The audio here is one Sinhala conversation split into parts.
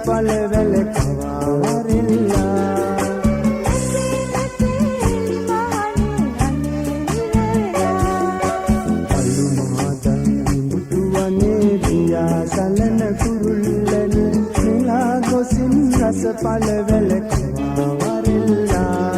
පළවැල කවාවරෙල්ලා අලු මාදන් මුතුවනේ දියා සලන කුරුල්ලන මෙලා ගොසින් රස පළවැල කවාවරෙල්ලා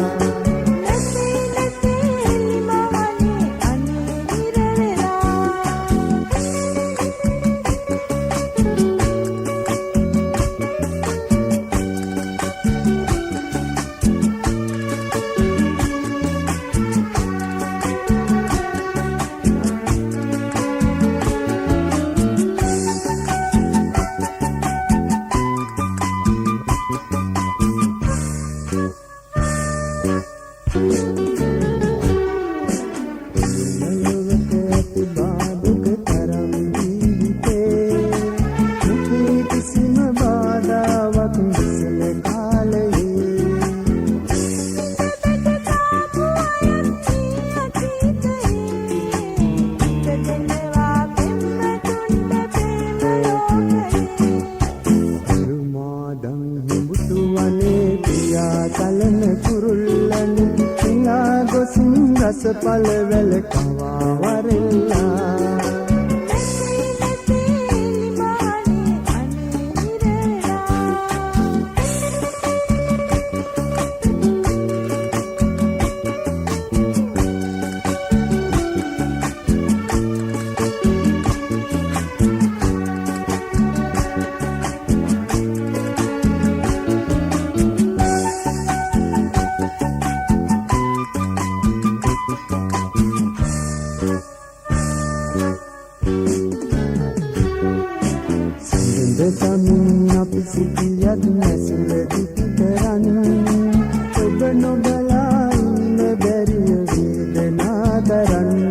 සලන කුරුල්ලන පිනා ගොසින් රස පළවැල කවාවරෙල්ලා සමින් අපි සිටියත් නැසුර දිටි කරන්න ඔබ නොබලා ඉන්න බැරිය වේදනා දරන්න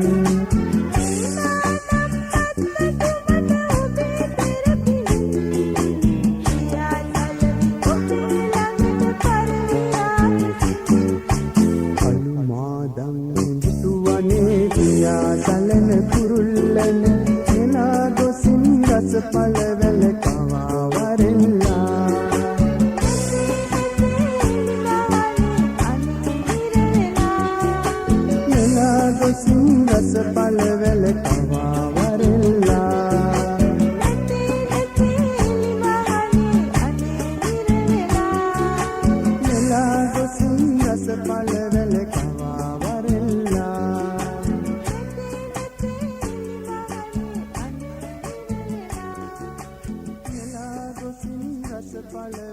අලු මාදන් මුතුවනේ දියා සලන කුරුල්ලන එලා ගොසින් රස පළවැල රස පළවැල කවාවරෙල්ලා මෙලා ගොසින් රස පළවැල කවාවරෙල්ලා මෙලා ගොසින් රස පළවැල